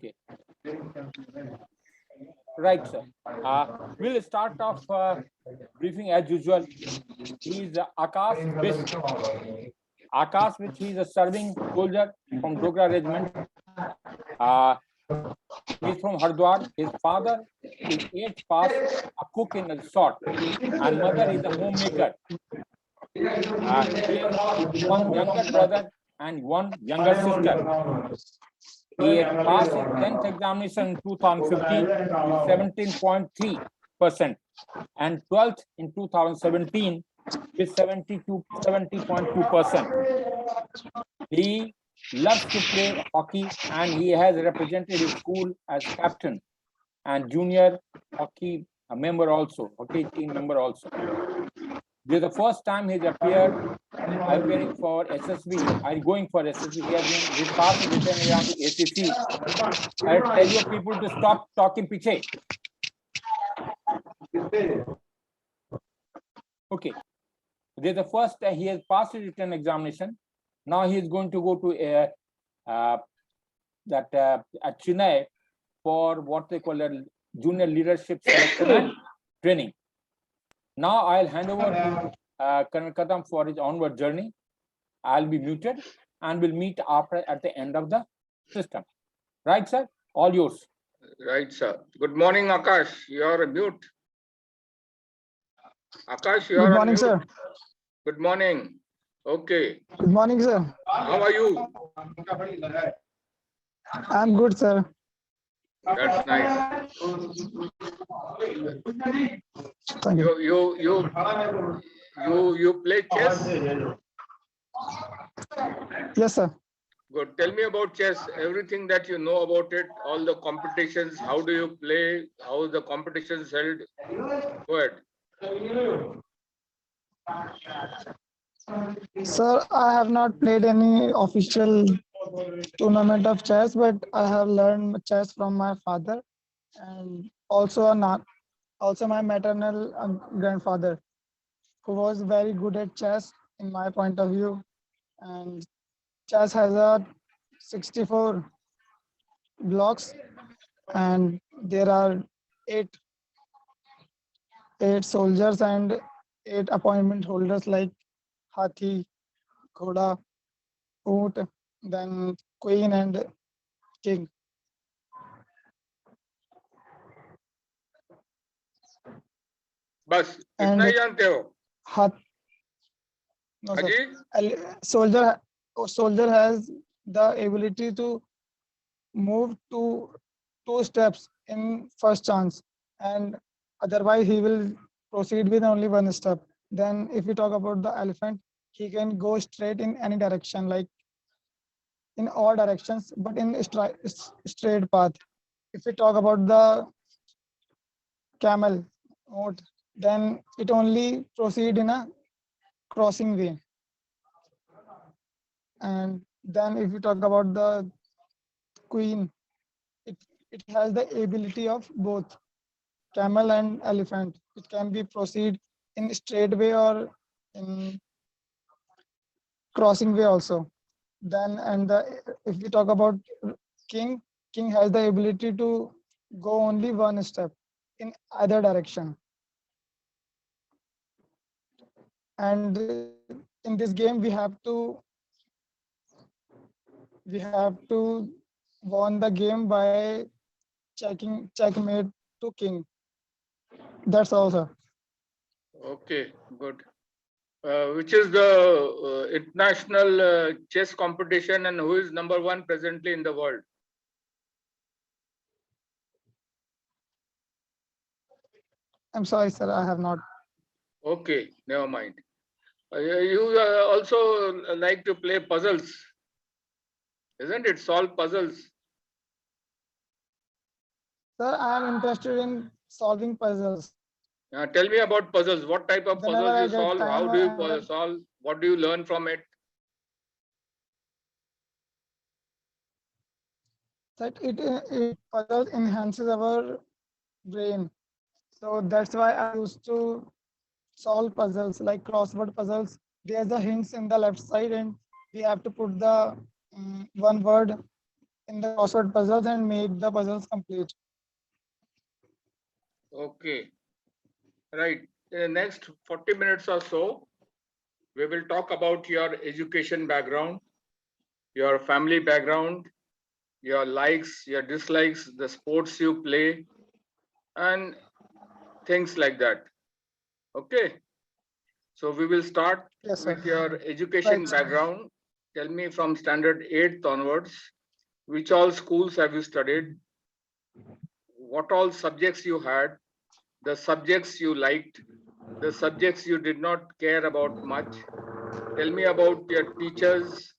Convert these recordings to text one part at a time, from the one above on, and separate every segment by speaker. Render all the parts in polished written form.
Speaker 1: Okay. Right, sir. We'll start off briefing as usual. He is Akash Bisht. Akash Bisht, he is a serving soldier from Dogra Regiment. He is from Hardwar. His father is 8th pass, a cook in a resort, and mother is a homemaker. He has one younger brother and one younger sister. He had passed his 10th examination in 2015 with 17.3% and 12th in 2017 with 70.2%. He loves to play hockey and he has represented his school as captain and junior hockey member also, hockey team member also. This is the first time he's appearing for SSB. Going for SSB. He passed his written exam to ACC. I tell you people to stop talking piche. Okay. This is the first time he has passed his written examination. Now he is going to go to at Chennai for what they call a junior leadership selection and training. Now I'll hand over to Colonel Kadam for his onward journey. I'll be muted and we'll meet after at the end of the system. Right, sir? All yours.
Speaker 2: Right, sir. Good morning, Akash. You're mute. Akash, you're
Speaker 3: Good morning,
Speaker 2: mute.
Speaker 3: sir.
Speaker 2: Good morning. Okay.
Speaker 3: Good morning, sir.
Speaker 2: How are you?
Speaker 3: I'm good, sir.
Speaker 2: That's nice.
Speaker 3: Thank you.
Speaker 2: You play chess?
Speaker 3: Yes, sir.
Speaker 2: Good. Tell me about chess. Everything that you know about it, all the competitions, how do you play, how the competitions held? Go ahead.
Speaker 3: Sir, I have not played any official tournament of chess, but I have learned chess from my father and also my maternal grandfather, who was very good at chess in my point of view. And chess has a 64 blocks, and there are eight soldiers and 8 appointment holders like Hathi, Ghoda, Oot, then Queen and King.
Speaker 2: बस
Speaker 3: And
Speaker 2: इतना ही जानते हो?
Speaker 3: No, sir. Soldier has the ability to move to 2 steps in first chance, and otherwise he will proceed with only 1 step. Then if we talk about the elephant, he can go straight in any direction, like in all directions, but in a straight path. If we talk about the camel, then it only proceed in a crossing way. And then if we talk about the queen, it has the ability of both camel and elephant. It can be proceed in straight way or in crossing way also. Then if we talk about king has the ability to go only 1 step in either direction. And in this game we have to won the game by checkmate to king. That's all, sir.
Speaker 2: Okay, good. Which is the international chess competition and who is #1 presently in the world?
Speaker 3: I'm sorry, sir, I have not.
Speaker 2: Okay, never mind. You also like to play puzzles, isn't it? Solve puzzles.
Speaker 3: Sir, I am interested in solving puzzles.
Speaker 2: Tell me about puzzles. What type of puzzles you solve? How do you solve? What do you learn from it?
Speaker 3: That it puzzle enhances our brain. So that's why I used to solve puzzles like crossword puzzles. There's the hints in the left side, and we have to put the one word in the crossword puzzles and make the puzzles complete.
Speaker 2: Okay. Right. In the next 40 minutes or so, we will talk about your education background, your family background, your likes, your dislikes, the sports you play, and things like that. Okay. So we will start
Speaker 3: Yes, sir.
Speaker 2: with your education
Speaker 3: Right.
Speaker 2: background. Tell me from standard 8th onwards, which all schools have you studied? What all subjects you had? The subjects you liked? The subjects you did not care about much? Tell me about your teachers,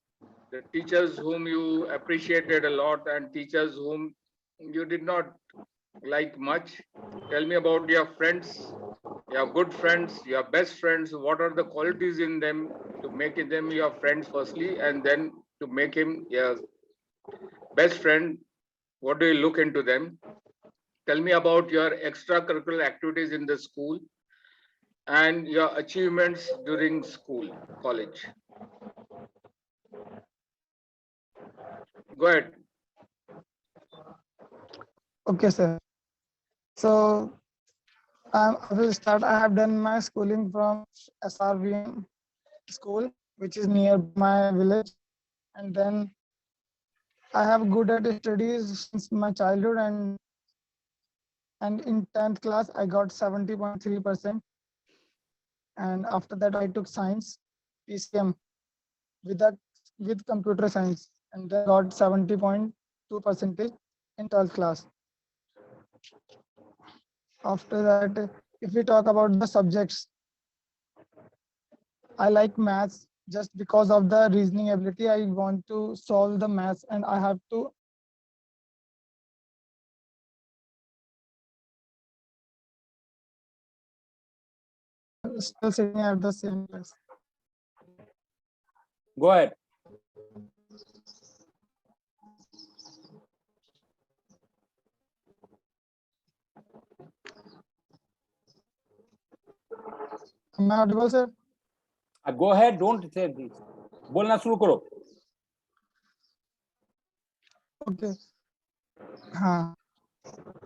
Speaker 2: the teachers whom you appreciated a lot and teachers whom you did not like much. Tell me about your friends, your good friends, your best friends. What are the qualities in them to make them your friends firstly, and then to make him your best friend? What do you look into them? Tell me about your extracurricular activities in the school and your achievements during school, college. Go ahead.
Speaker 3: Okay, sir. So I will start. I have done my schooling from SRVM school, which is near my village, and then I have good at studies since my childhood, and in 10th class I got 70.3%, and after that I took science PCM with that with computer science, and then got 70.2 percentage in 12th class. After that, if we talk about the subjects, I like maths just because of the reasoning ability. I want to solve the maths, and I have to still sitting at the same place.
Speaker 1: Go ahead.
Speaker 3: Am I audible, sir?
Speaker 1: Go ahead. Don't say this. बोलना शुरू करो.
Speaker 3: Okay.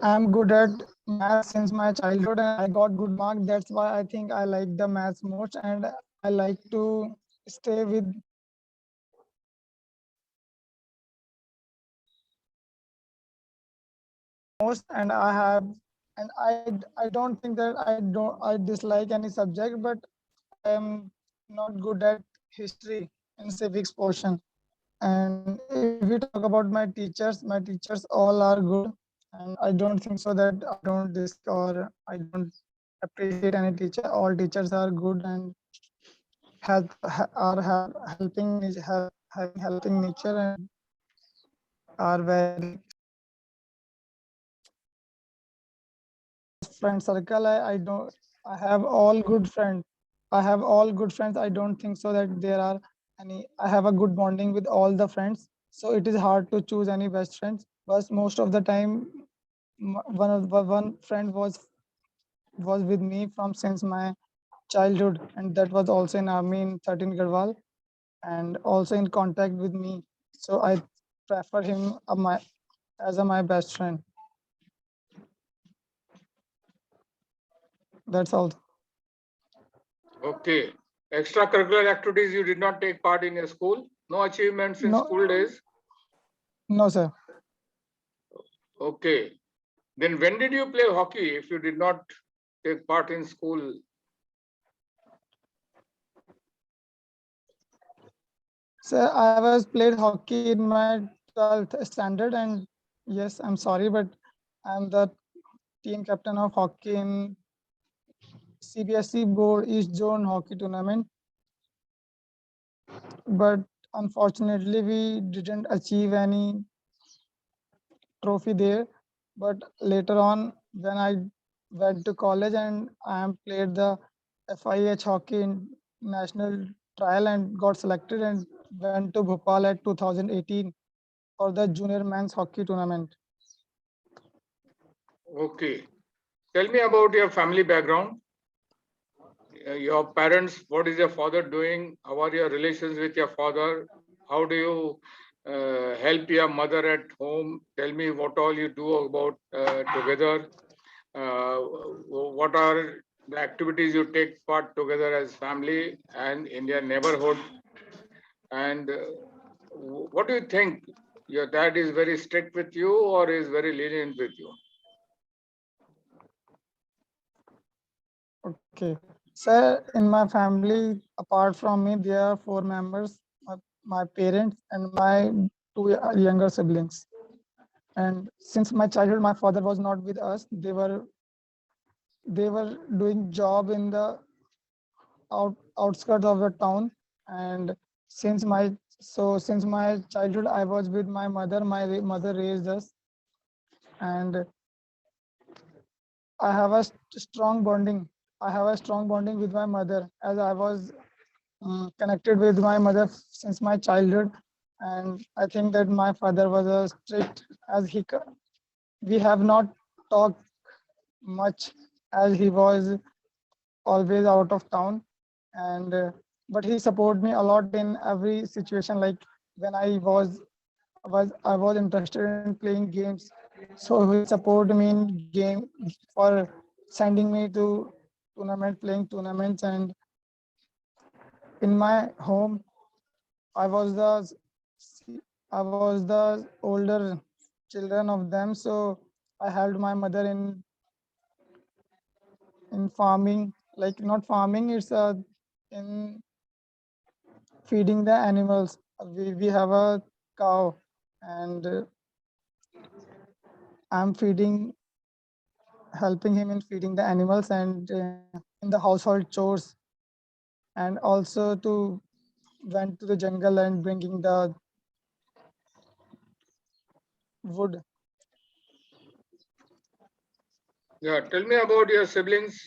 Speaker 3: I'm good at math since my childhood, and I got good marks. That's why I think I like the maths most, and I like to stay with most. And I don't think that I dislike any subject, but I am not good at history and civics portion. And if we talk about my teachers all are good, and I don't think so that I don't dislike or I don't appreciate any teacher. All teachers are good and have having helping nature and are very friend circle. I don't I have all good friends. I have all good friends. I don't think so that there are any. I have a good bonding with all the friends. So it is hard to choose any best friends. But most of the time, one friend was with me from since my childhood, and that was also in army in 13 Garhwal, and also in contact with me. So I prefer him as my best friend. That's all.
Speaker 2: Okay. Extracurricular activities you did not take part in your school? No achievements in
Speaker 3: No,
Speaker 2: school days?
Speaker 3: no, sir.
Speaker 2: Okay. Then when did you play hockey if you did not take part in school?
Speaker 3: Sir, I was played hockey in my 12th standard, and yes, I'm sorry, but I'm the team captain of hockey in CBSE Board East Zone Hockey Tournament. But unfortunately, we didn't achieve any trophy there. But later on, when I went to college and I am played the FIH hockey in national trial and got selected and went to Bhopal at 2018 for the junior men's hockey tournament.
Speaker 2: Okay. Tell me about your family background. Your parents, what is your father doing? How are your relations with your father? How do you help your mother at home? Tell me what all you do about together. What are the activities you take part together as family and in your neighborhood? And what do you think? Your dad is very strict with you or is very lenient with you?
Speaker 3: Okay. Sir, in my family, apart from me, there are four members, my parents and my two younger siblings. And since my childhood, my father was not with us. They were doing job in the outskirts of the town. And since my childhood, I was with my mother. My mother raised us, and I have a strong bonding. I have a strong bonding with my mother, as I was connected with my mother since my childhood. And I think that my father was a strict, as we have not talked much, as he was always out of town. And but he supported me a lot in every situation. Like when I was interested in playing games, so he supported me in game for sending me to playing tournaments. And in my home, I was the I was the older children of them, so I helped my mother in farming, like not farming, it's in feeding the animals. We have a cow, and I'm helping him in feeding the animals, and in the household chores, and also to went to the jungle and bringing the wood.
Speaker 2: Yeah, tell me about your siblings.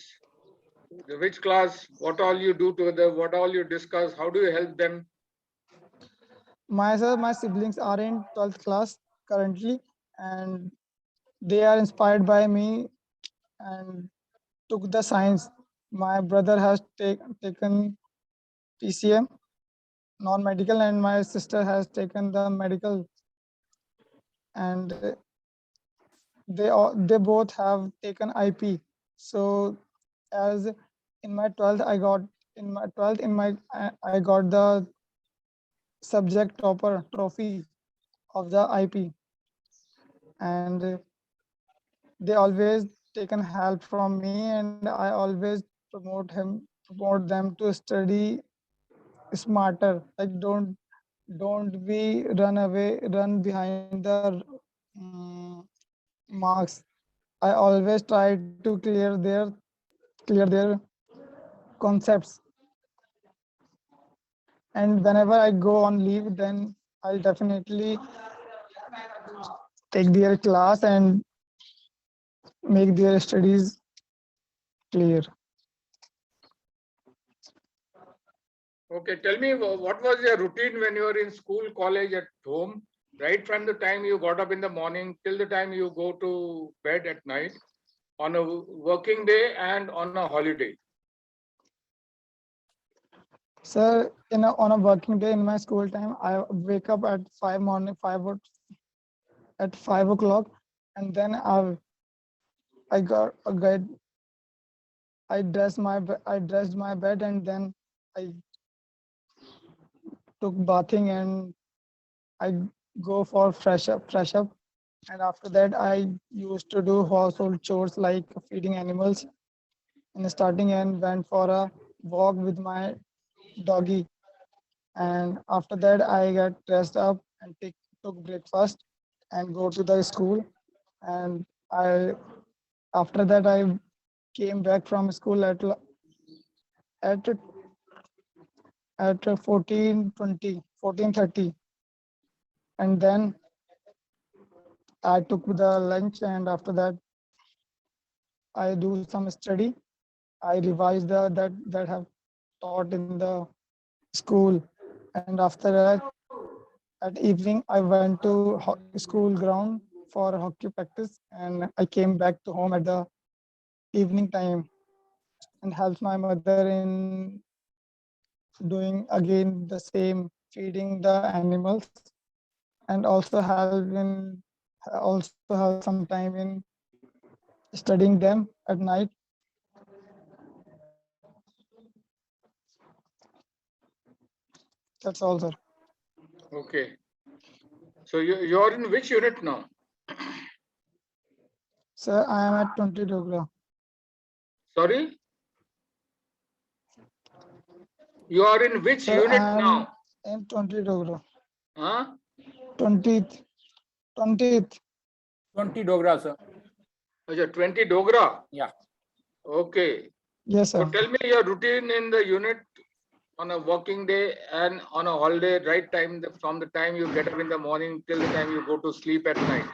Speaker 2: Which class? What all you do together? What all you discuss? How do you help them?
Speaker 3: My siblings are in 12th class currently, and they are inspired by me and took the science. My brother has taken PCM, non-medical, and my sister has taken the medical. And they both have taken IP. So as in my 12th, I got the subject topper trophy of the IP. And they always taken help from me, and I always promote them to study smarter. Like don't be run behind the um, marks. I always try to clear their concepts. And whenever I go on leave, then I'll definitely take their class and make their studies clear.
Speaker 2: Okay, tell me what was your routine when you were in school, college, at home, right from the time you got up in the morning till the time you go to bed at night, on a working day and on a holiday?
Speaker 3: Sir, on a working day in my school time, I wake up at 5 o'clock, and then I got a guide. I dressed my bed, and then I took bathing, and I go for fresh up. And after that, I used to do household chores like feeding animals in the starting, and went for a walk with my doggy. And after that, I got dressed up and took breakfast and go to the school. And I after that, I came back from school at at 14:30, and then I took the lunch. And after that, I do some study. I revise that have taught in the school. And after that, at evening, I went to school ground for hockey practice, and I came back to home at the evening time and helped my mother in doing again the same, feeding the animals. and also have some time in studying them at night. That's all, sir.
Speaker 2: Okay. So you are in which unit now?
Speaker 3: Sir, I am at 20 Dogra.
Speaker 2: Sorry? You are in which
Speaker 3: Sir,
Speaker 2: unit
Speaker 3: I am
Speaker 2: now?
Speaker 3: in 20 Dogra.
Speaker 2: Huh?
Speaker 3: 20th. 20th.
Speaker 1: 20 Dogra, sir.
Speaker 2: Acha, 20 Dogra?
Speaker 1: Yeah.
Speaker 2: Okay.
Speaker 3: Yes,
Speaker 2: So
Speaker 3: sir.
Speaker 2: tell me your routine in the unit on a working day and on a holiday, right time, from the time you get up in the morning till the time you go to sleep at night.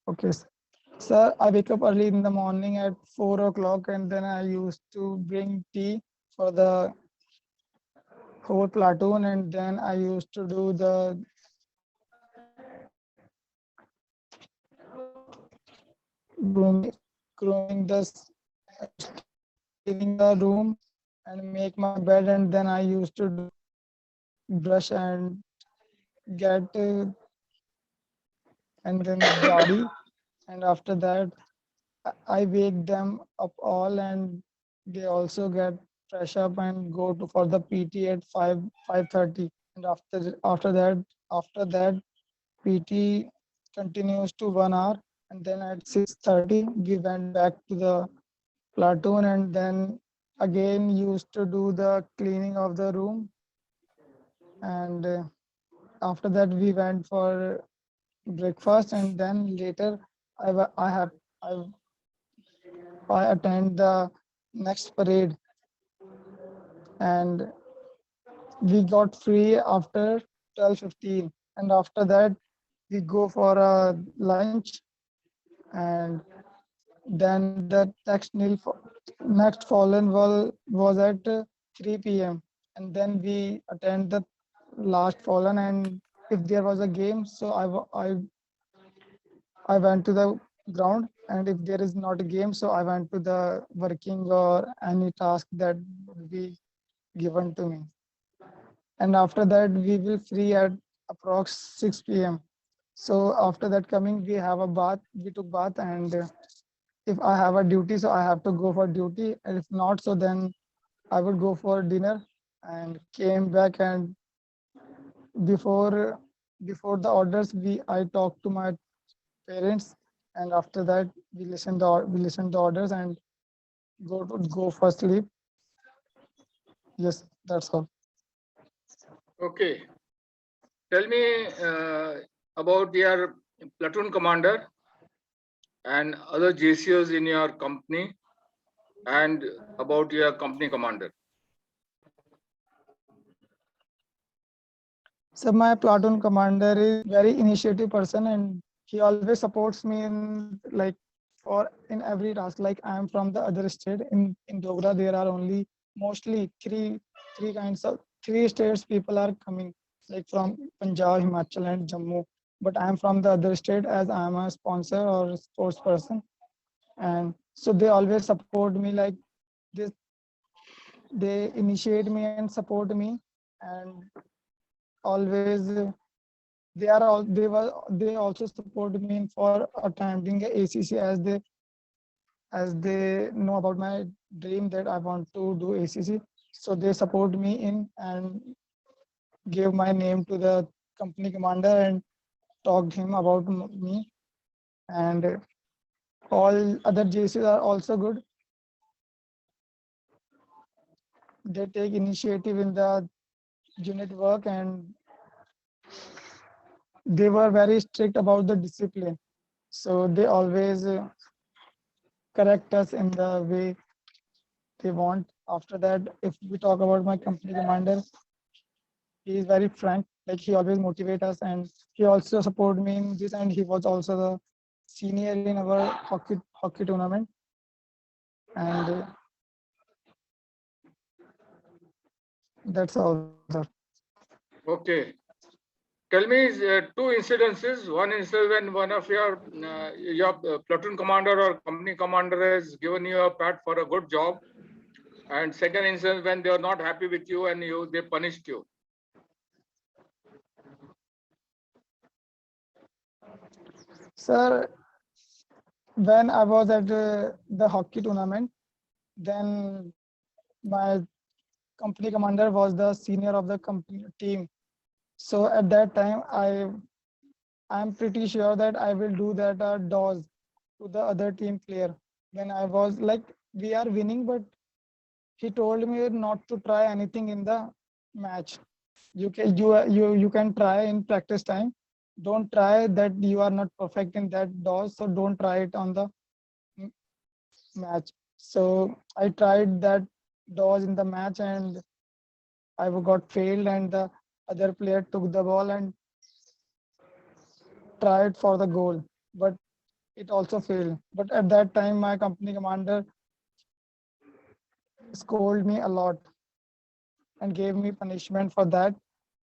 Speaker 3: Okay, sir. Sir, I wake up early in the morning at 4 o'clock, and then I used to bring tea for the whole platoon, and then I used to do the grooming cleaning the room and make my bed, and then I used to do brush and get and then jari, and after that I wake them up all, and they also get fresh up and go to for the PT at 5:30, and after that PT continues to 1 hour, and then at 6:30 we went back to the platoon, and then again used to do the cleaning of the room, and after that we went for breakfast, and then later I wa- I have I attend the next parade, and we got free after 12:15, and after that we go for a lunch, and then the next fallen was at 3 p.m., and then we attend the last fallen, and if there was a game, so I went to the ground, and if there is not a game, so I went to the working or any task that would be given to me. And after that, we will free at approx 6 p.m. So after that coming, we have a bath. We took bath, and if I have a duty, so I have to go for duty. And if not, so then I would go for dinner and came back, and before before the orders, I talked to my parents, and after that we listen the orders and go for sleep. Yes, that's all.
Speaker 2: Okay. Tell me about your platoon commander and other JCOs in your company and about your company commander.
Speaker 3: So my platoon commander is very initiative person, and he always supports me in in every task. Like I am from the other state. In Dogra, there are only mostly three states people are coming, like from Punjab, Himachal, and Jammu. But I am from the other state as I am a sponsor or sports person, and so they always support me like this. They initiate me and support me, and always they also support me for attending ACC, as they know about my dream that I want to do ACC. So they support me in and gave my name to the company commander and talked him about me. And all other JCs are also good. They take initiative in the unit work, and they were very strict about the discipline. So they always correct us in the way they want. After that, if we talk about my company commander, he is very frank. Like he always motivate us, and he also support me in this. And he was also the senior in our hockey tournament. And that's all, sir.
Speaker 2: Okay. Tell me two incidences. One incident when one of your platoon commander or company commander has given you a pat for a good job, and second incident when they are not happy with you and they punished you.
Speaker 3: Sir, when I was at the hockey tournament, then my company commander was the senior of the company team. So at that time, I'm pretty sure that I will do that dose to the other team player. When I was like, we are winning, but he told me not to try anything in the match. You can try in practice time. Don't try that, you are not perfect in that dose, so don't try it on the m- match. So I tried that dose in the match and I got failed, and the other player took the ball and tried for the goal, but it also failed. But at that time, my company commander scolded me a lot and gave me punishment for that.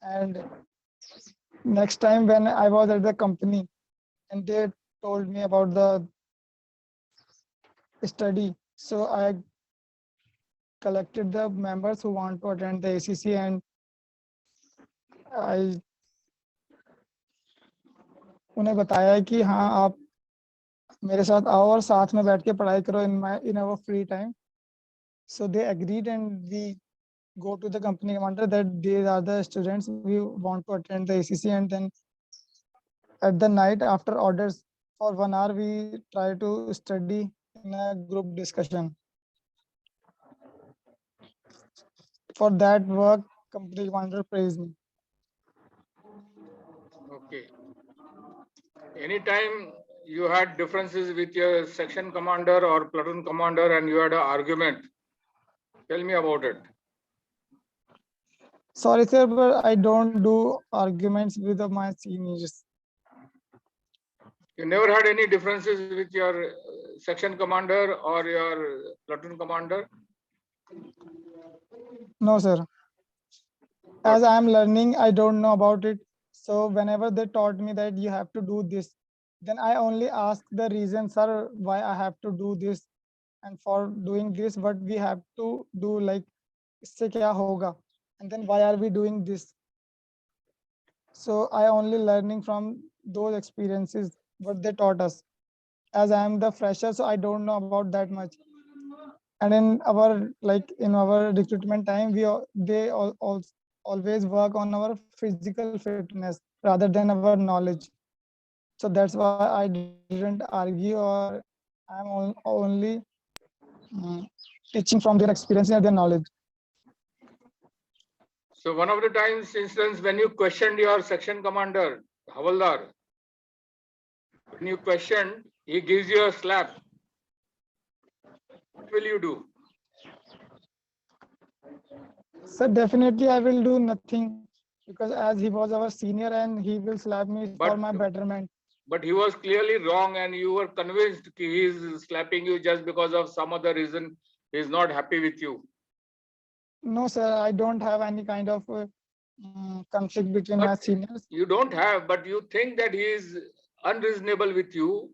Speaker 3: And next time when I was at the company and they told me about the study, so I collected the members who want to attend the ACC, and I उन्हें बताया कि हाँ आप मेरे साथ आओ और साथ में बैठ के पढ़ाई करो in our free time. So they agreed and we go to the company commander that these are the students we want to attend the ACC, and then at the night after orders for 1 hour we try to study in a group discussion. For that work, company commander praised me.
Speaker 2: Okay. Anytime you had differences with your section commander or platoon commander and you had an argument, tell me about it.
Speaker 3: Sorry sir, but I don't do arguments with my seniors.
Speaker 2: You never had any differences with your section commander or your platoon commander?
Speaker 3: No sir. As I am learning, I don't know about it. So whenever they taught me that you have to do this, then I only ask the reason, sir, why I have to do this, and for doing this, what we have to do, like इससे क्या होगा, and then why are we doing this? So I only learning from those experiences what they taught us. As I am the fresher, so I don't know about that much. And in our in our recruitment time, always work on our physical fitness rather than our knowledge. So that's why I didn't argue, or only teaching from their experience and their knowledge.
Speaker 2: So one of the times, instance, when you questioned your section commander, Havaldar, when you questioned, he gives you a slap. What will you do?
Speaker 3: So definitely I will do nothing, because as he was our senior and he will slap me for my betterment.
Speaker 2: But he was clearly wrong and you were convinced that he is slapping you just because of some other reason. He is not happy with you.
Speaker 3: No, sir, I don't have any kind of conflict between my seniors.
Speaker 2: You don't have, but you think that he is unreasonable with you.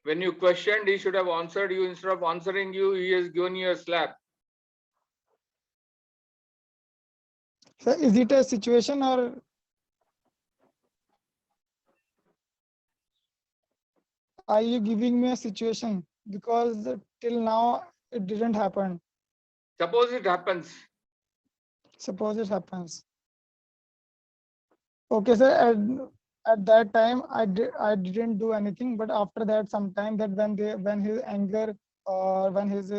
Speaker 2: When you questioned, he should have answered you. Instead of answering you, he has given you a slap.
Speaker 3: So is it a situation, or are you giving me a situation? Because till now it didn't happen.
Speaker 2: Suppose it happens.
Speaker 3: Suppose it happens. Okay, sir. At that time, I didn't do anything. But after that, sometime that when his anger or when his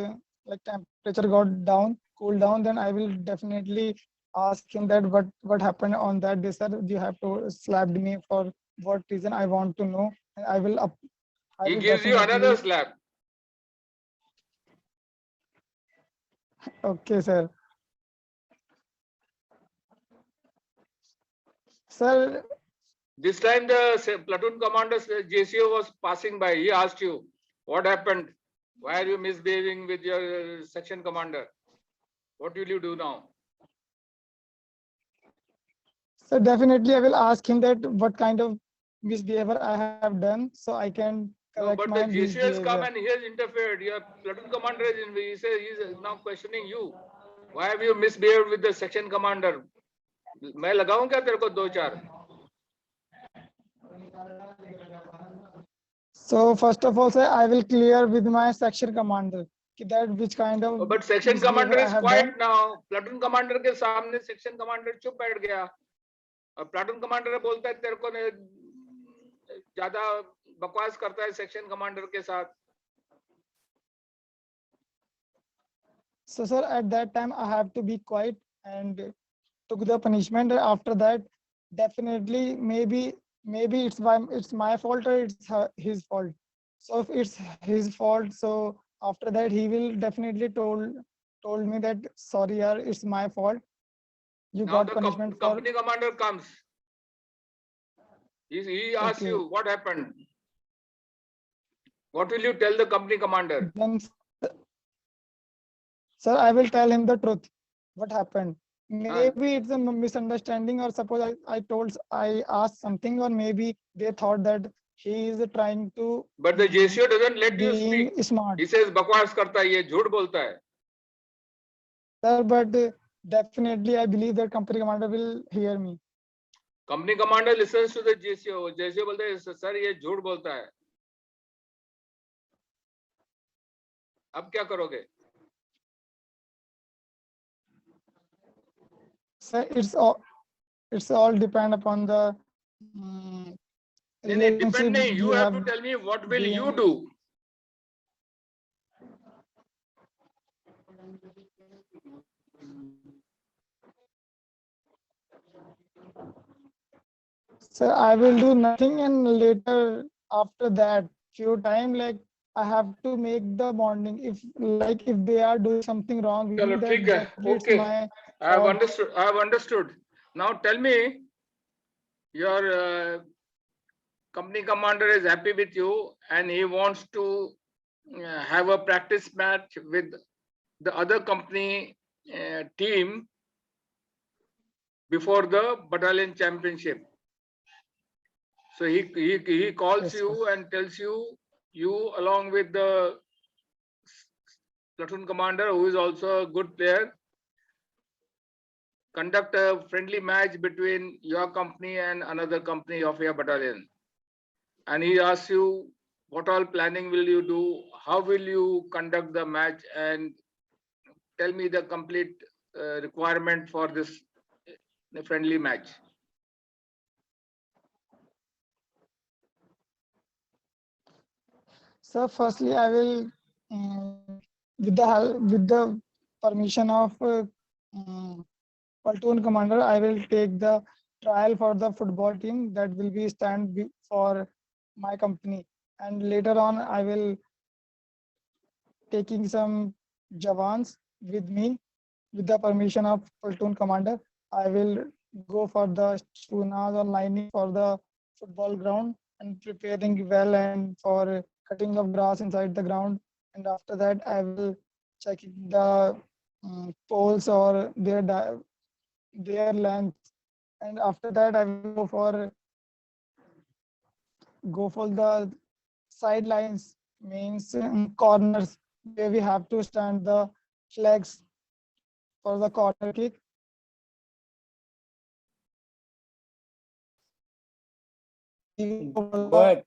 Speaker 3: temperature got down, cool down, then I will definitely ask him that what happened on that day, sir. You have to slapped me for what reason? I want to know, and I will
Speaker 2: He gives you another slap.
Speaker 3: Okay, sir. Sir,
Speaker 2: this time the platoon commander JCO was passing by. He asked you, what happened? Why are you misbehaving with your section commander? What will you do now?
Speaker 3: So definitely I will ask him that what kind of misbehavior I have done, so I can correct
Speaker 2: but
Speaker 3: my
Speaker 2: the JCO has come
Speaker 3: misbehavior.
Speaker 2: and he has interfered. Your platoon commander is in. He says he is now questioning you. Why have you misbehaved with the section commander? मैं लगाऊं क्या तेरे को 2-4?
Speaker 3: So first of all, sir, I will clear with my section commander that which kind of
Speaker 2: But section
Speaker 3: misbehavior
Speaker 2: commander
Speaker 3: I
Speaker 2: is
Speaker 3: have
Speaker 2: quiet
Speaker 3: done.
Speaker 2: now. Platoon commander के सामने section commander चुप बैठ गया. और platoon commander बोलता है तेरे को ने ज्यादा बकवास करता है section commander के साथ.
Speaker 3: So sir, at that time I have to be quiet and took the punishment. After that, definitely maybe it's my fault or it's his fault. So if it's his fault, so after that he will definitely told me that sorry, yaar, it's my fault. You
Speaker 2: Now
Speaker 3: got
Speaker 2: the
Speaker 3: punishment for
Speaker 2: company commander comes. He asks
Speaker 3: okay.
Speaker 2: you what happened. What will you tell the company commander?
Speaker 3: Then, sir, I will tell him the truth. What happened? Maybe it's a misunderstanding, or suppose I asked something, or maybe they thought that he is trying to.
Speaker 2: But the JCO doesn't let you
Speaker 3: being
Speaker 2: speak.
Speaker 3: smart.
Speaker 2: He says बकवास करता है ये झूठ बोलता है.
Speaker 3: Sir, but definitely I believe that company commander will hear me.
Speaker 2: Company commander listens to the JCO. JCO बोलता है sir ये झूठ बोलता है. अब क्या करोगे?
Speaker 3: Sir, it's all depend upon the
Speaker 2: नहीं depend नहीं.
Speaker 3: relationship
Speaker 2: You
Speaker 3: you
Speaker 2: have
Speaker 3: have
Speaker 2: to tell me what will
Speaker 3: been.
Speaker 2: you do.
Speaker 3: Sir, I will do nothing, and later after that few time, like I have to make the bonding. If they are doing something wrong with me,
Speaker 2: चलो
Speaker 3: that
Speaker 2: ठीक है.
Speaker 3: definitely it's
Speaker 2: Okay.
Speaker 3: my
Speaker 2: I have
Speaker 3: fault.
Speaker 2: understood. I have understood. Now tell me, your company commander is happy with you and he wants to have a practice match with the other company team before the battalion championship. So he calls
Speaker 3: Yes,
Speaker 2: you and tells you along with the platoon commander, who is also a good player, conduct a friendly match between your company and another company of your battalion. And he asks you what all planning will you do, how will you conduct the match, and tell me the complete requirement for this friendly match.
Speaker 3: So firstly, I will, with the permission of platoon commander, I will take the trial for the football team that will be for my company, and later on I will taking some Jawans with me. With the permission of platoon commander, I will go for the chunas or lining for the football ground and preparing well and for cutting of grass inside the ground. And after that, I will check the poles or their length. And after that, I will go for the sidelines, means corners, where we have to stand the flags for the corner kick.
Speaker 1: Go ahead.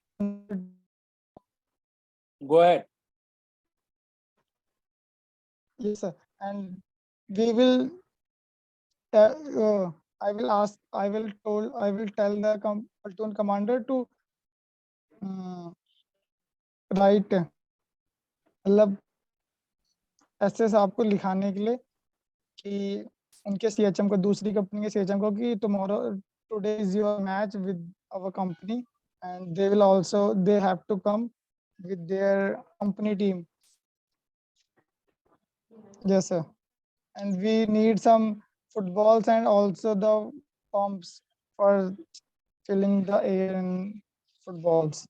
Speaker 1: Go ahead.
Speaker 3: Yes, sir. And we will. I will ask. I will tell the platoon commander to write, मतलब ऐसे साहब को लिखाने के लिए कि उनके CHM को, दूसरी कंपनी के सीएचएम को, कि today is your match with our company and they have to come with their company team. Yes, sir. And we need some footballs and also the pumps for filling the air in footballs.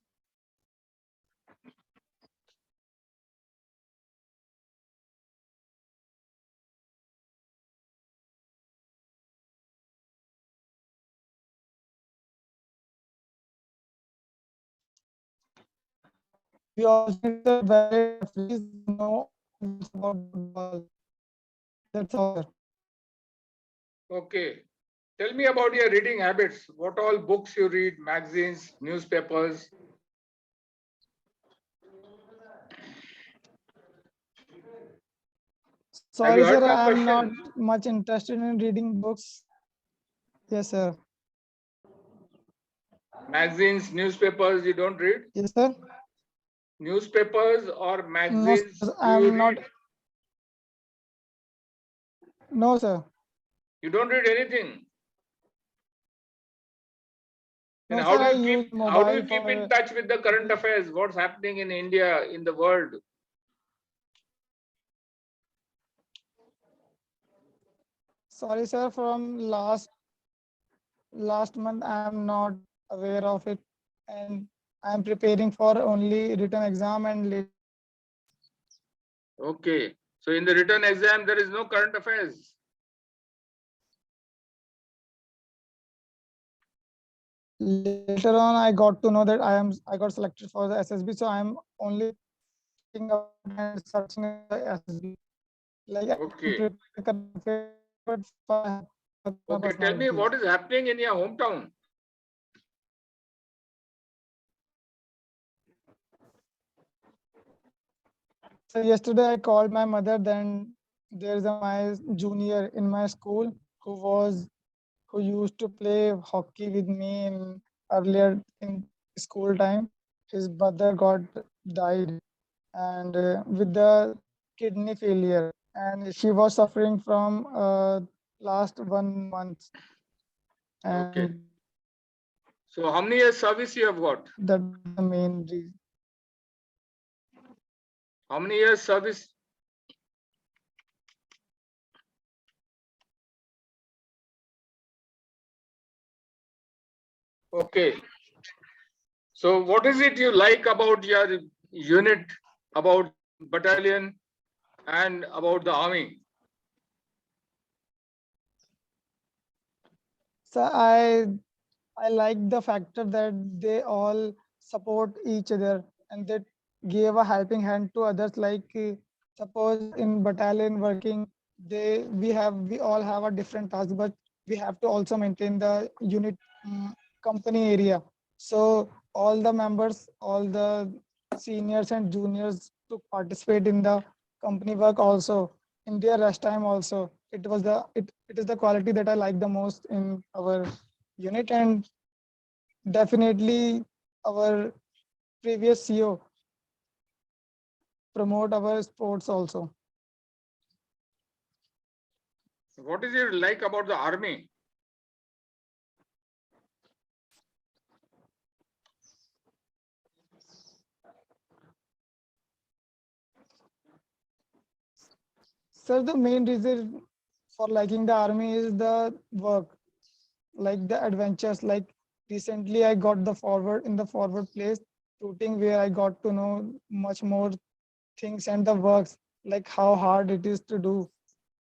Speaker 3: We also need the valid referees who know about football. That's all, sir.
Speaker 2: Okay. Tell me about your reading habits. What all books you read, magazines, newspapers? Have
Speaker 3: Sorry,
Speaker 2: you
Speaker 3: sir,
Speaker 2: heard my
Speaker 3: I am not
Speaker 2: question?
Speaker 3: much interested in reading books. Yes, sir.
Speaker 2: Magazines, newspapers, you don't read?
Speaker 3: Yes, sir.
Speaker 2: Newspapers or
Speaker 3: No,
Speaker 2: magazines,
Speaker 3: sir,
Speaker 2: do
Speaker 3: I
Speaker 2: you
Speaker 3: am not.
Speaker 2: read?
Speaker 3: No, sir.
Speaker 2: You don't read anything. And
Speaker 3: No, sir, I use
Speaker 2: how do
Speaker 3: mobile
Speaker 2: you keep in
Speaker 3: for.
Speaker 2: touch with the current affairs? What's happening in India, in the world?
Speaker 3: Sorry, sir, from last month I am not aware of it, and I am preparing for only written exam and
Speaker 2: Okay. So in the written exam, there is no current affairs.
Speaker 3: later on I got to know that I got selected for the SSB, so I am only thinking about and searching the SSB. Like I am
Speaker 2: Okay.
Speaker 3: preparing current affairs, but I have my
Speaker 2: Okay. Tell me
Speaker 3: personalities.
Speaker 2: what is happening in your hometown.
Speaker 3: So yesterday I called my mother. Then there's my junior in my school who used to play hockey with me in earlier in school time. His brother got died and with the kidney failure, and she was suffering from last 1 month,
Speaker 2: Okay.
Speaker 3: and
Speaker 2: So how many years service you have got?
Speaker 3: that was the main reason.
Speaker 2: How many years service? Okay. So what is it you like about your unit, about battalion, and about the army?
Speaker 3: So I like the factor that they all support each other and they gave a helping hand to others. Like suppose in battalion working, we all have a different task, but we have to also maintain the unit company area. So all the members, all the seniors and juniors to participate in the company work also in their rest time also. It is the quality that I like the most in our unit, and definitely our previous CEO promote our sports also.
Speaker 2: What is it like about the army?
Speaker 3: Sir, the main reason for liking the army is the work, like the adventures. Like recently, I got the forward place shooting where I got to know much more things and the works, like how hard it is to do.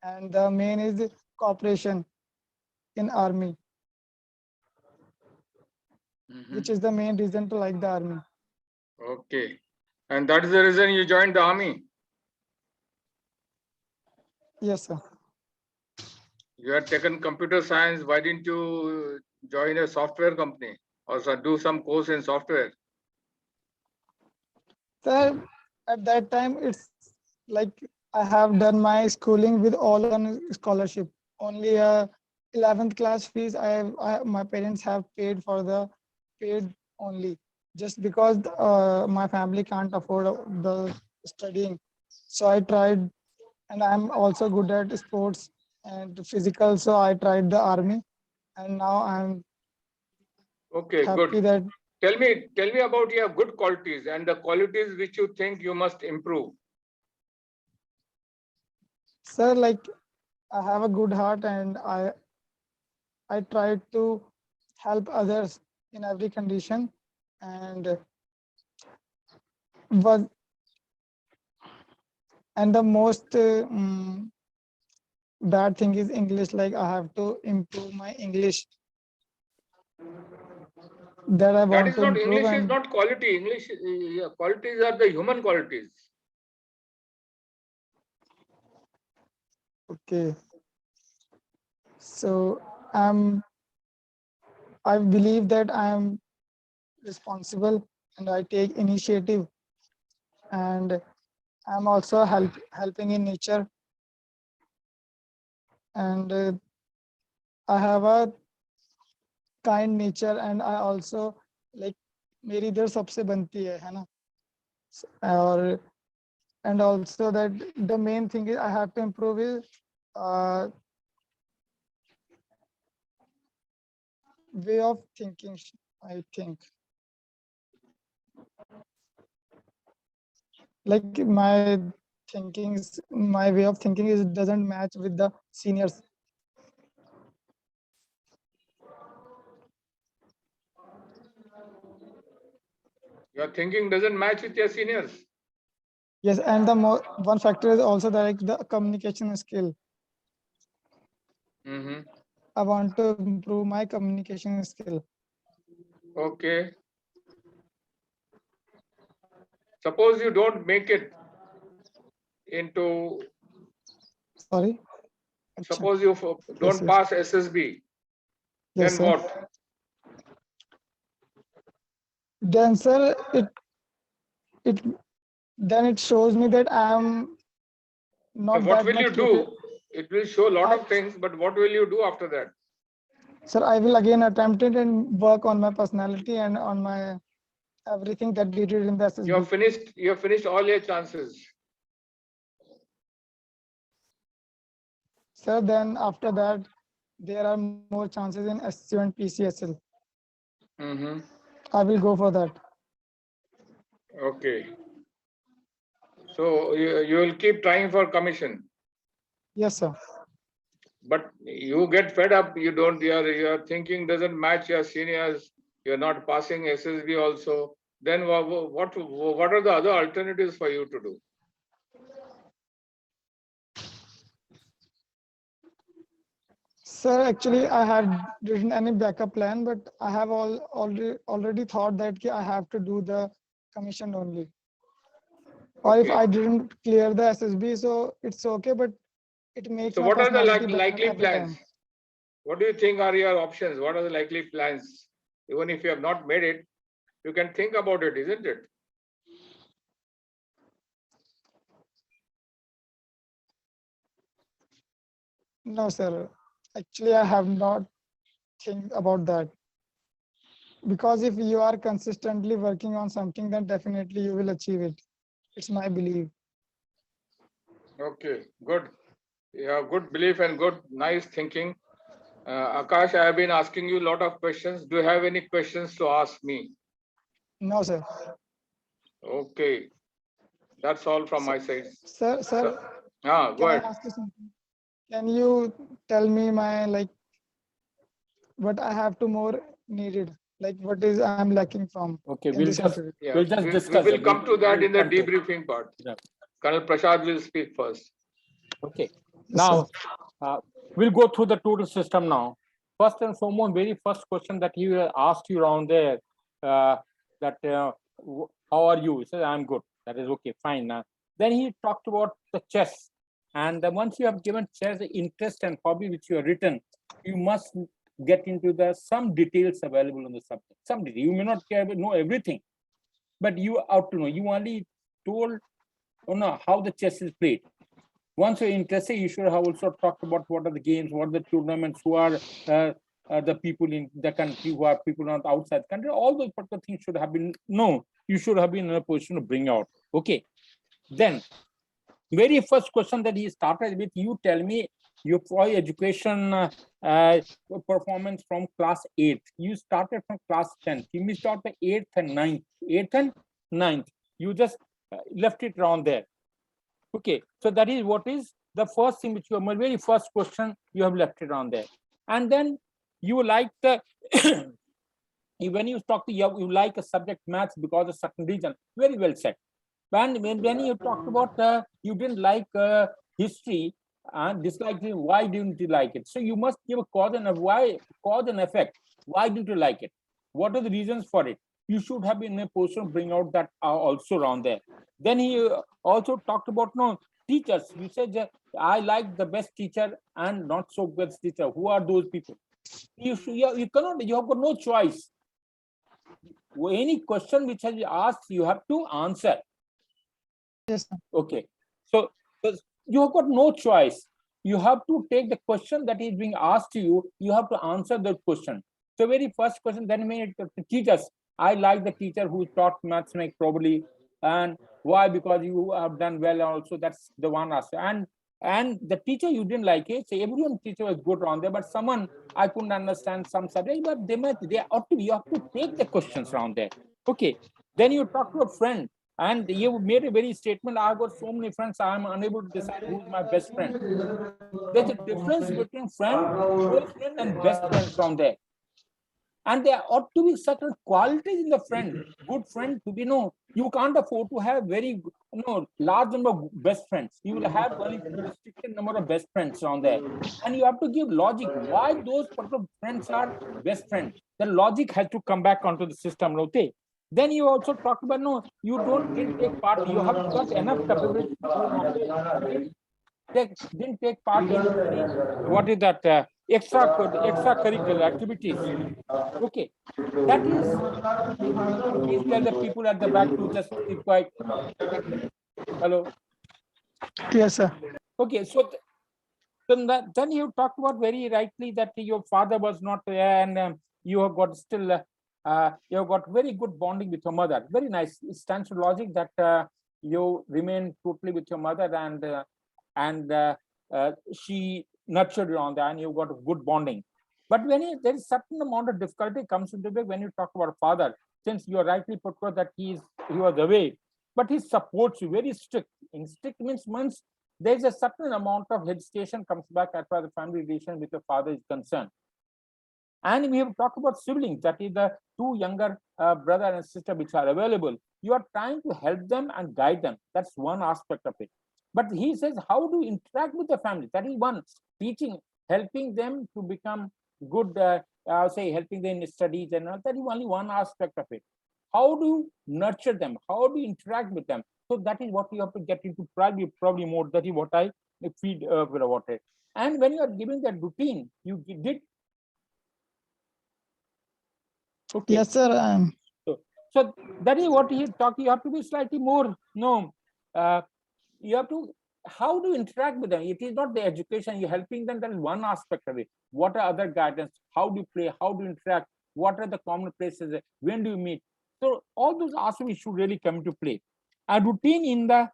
Speaker 3: And the main is cooperation in army, which is the main reason to like the army.
Speaker 2: Okay. And that is the reason you joined the army.
Speaker 3: Yes, sir.
Speaker 2: You had taken computer science. Why didn't you join a software company or do some course in software?
Speaker 3: Sir, at that time, it's like I have done my schooling with all on scholarship. Only 11th class fees my parents have paid only just because my family can't afford the studying. So I tried, and I'm also good at sports and physical. So I tried the army, and now I'm
Speaker 2: Okay,
Speaker 3: happy
Speaker 2: good.
Speaker 3: that.
Speaker 2: Tell me about your good qualities and the qualities which you think you must improve.
Speaker 3: Sir, like I have a good heart, and I try to help others in every condition. And was and the most bad thing is English. Like I have to improve my English, that I
Speaker 2: That
Speaker 3: want
Speaker 2: is
Speaker 3: to
Speaker 2: not,
Speaker 3: improve.
Speaker 2: English is
Speaker 3: And
Speaker 2: not quality. English, qualities are the human qualities.
Speaker 3: okay, so I believe that I am responsible and I take initiative, and I'm also helping in nature, and I have a kind nature, and I also like मेरी इधर सबसे बनती है ना, और and also that the main thing is I have to improve is way of thinking, I think. Like my way of thinking is doesn't match with the seniors.
Speaker 2: Your thinking doesn't match with your seniors.
Speaker 3: Yes, and the one factor is also that the communication skill. I want to improve my communication skill.
Speaker 2: Okay. Suppose you don't make it into.
Speaker 3: Sorry.
Speaker 2: Suppose you don't pass SSB.
Speaker 3: Yes,
Speaker 2: then
Speaker 3: sir.
Speaker 2: what?
Speaker 3: Then, sir, then it shows me that I am not
Speaker 2: So what
Speaker 3: that
Speaker 2: will you
Speaker 3: much
Speaker 2: do? It will show a lot of things, but what will you do after that?
Speaker 3: Sir, I will again attempt it and work on my personality and on my everything that we did in the SSB.
Speaker 2: You have finished all your chances.
Speaker 3: Sir, then after that, there are more chances in SCO and PCSL. I will go for that.
Speaker 2: Okay. So you will keep trying for commission.
Speaker 3: Yes, sir.
Speaker 2: But you get fed up. Your thinking doesn't match your seniors. You're not passing SSB also. Then what are the other alternatives for you to do?
Speaker 3: Sir, actually, I had written any backup plan, but I have already thought that I have to do the commission only. Or if I didn't clear the SSB, so it's okay, but it makes
Speaker 2: so
Speaker 3: my
Speaker 2: what are the
Speaker 3: personality better
Speaker 2: likely
Speaker 3: every
Speaker 2: plans?
Speaker 3: time.
Speaker 2: What do you think are your options? What are the likely plans? Even if you have not made it, you can think about it, isn't it?
Speaker 3: No, sir. Actually, I have not think about that. Because if you are consistently working on something, then definitely you will achieve it. It's my belief.
Speaker 2: Okay, good. You have good belief and good, nice thinking. Akash, I have been asking you a lot of questions. Do you have any questions to ask me?
Speaker 3: No, sir.
Speaker 2: Okay, that's all from my side.
Speaker 3: Sir,
Speaker 2: go ahead.
Speaker 3: I ask you something? Can you tell me what I have to more needed? Like what is I'm lacking from?
Speaker 1: Okay, we'll just discuss.
Speaker 2: We will come to that in the debriefing part.
Speaker 1: Yeah.
Speaker 2: Colonel Prasad will speak first.
Speaker 1: Okay. Now, we'll go through the total system now. First and foremost, very first question that he asked you around there, how are you? He said, I'm good. That is okay, fine. Then he talked about the chess. And once you have given chess the interest and hobby which you have written, you must get into some details available on the subject. Some detail. You may not know everything, but you ought to know. You only told how the chess is played. Once you're interested, you should have also talked about what are the games, what are the tournaments, who are the people in the country, who are people not outside the country. All those particular things should have been known. You should have been in a position to bring out. Okay. Then, very first question that he started with, you tell me your education performance from class 8th. You started from class 10th. You missed out the 8th and 9th. 8th and 9th. You just left it around there. Okay, so that is what is the first thing which you have, very first question, you have left it on there. And then you like the, when you talk to you like a subject maths because of certain reason, very well said. When you talked about you didn't like history and disliked it, why didn't you like it? So you must give a cause and effect. Why didn't you like it? What are the reasons for it? You should have been in a position to bring out that also around there. Then he also talked about teachers. You said I like the best teacher and not so good teacher. Who are those people? You cannot, you have got no choice. Any question which has been asked, you have to answer.
Speaker 3: Yes, sir.
Speaker 1: Okay. So you have got no choice. You have to take the question that is being asked to you. You have to answer the question. So very first question, then we teach us. I like the teacher who taught mathematics probably. And why? Because you have done well also. That's the one answer. And the teacher you didn't like it. So everyone teacher was good on there, but someone I couldn't understand some subject, but they ought to be, you have to take the questions around there. Okay. Then you talk to a friend. And you made a very statement, I've got so many friends, I'm unable to decide who's my best friend. There's a difference between friend, close friend, and best friend from there. And there ought to be certain qualities in the friend, good friend to be known. You can't afford to have very large number of best friends. You will have only restricted number of best friends on there. And you have to give logic why those particular friends are best friends. The logic has to come back onto the system, okay? Then you also talk about you didn't take part. You have got enough capability to didn't take part in any, what is that, extracurricular activities. Okay, that is, please tell the people at the back to just keep quiet. Hello.
Speaker 3: Yes, sir.
Speaker 1: Okay, so then you talked about very rightly that your father was not there, and you have got still you have got very good bonding with your mother. Very nice. It stands to logic that you remain totally with your mother, and she nurtured you on that, and you got a good bonding. But when there is certain amount of difficulty comes into it when you talk about a father, since you are rightly put forward that he was away, but he supports you, very strict. In strict means there's a certain amount of hesitation comes back as far as the family relation with your father is concerned. And we have talked about siblings, that is the two younger brother and sister which are available. You are trying to help them and guide them. That's one aspect of it. But he says, how do you interact with the family? That is one, teaching, helping them to become good, say helping them in studies and all. That is only one aspect of it. How do you nurture them? How do you interact with them? So that is what you have to get into probably more. That is what I feed about it. And when you are giving that routine, you did. Okay.
Speaker 3: Yes, sir.
Speaker 1: So that is what he talked. You have to be slightly more. No, you have to. How do you interact with them? It is not the education. You're helping them. That is one aspect of it. What are other guidance? How do you play? How do you interact? What are the common places? When do you meet? So all those aspects should really come into play. A routine in the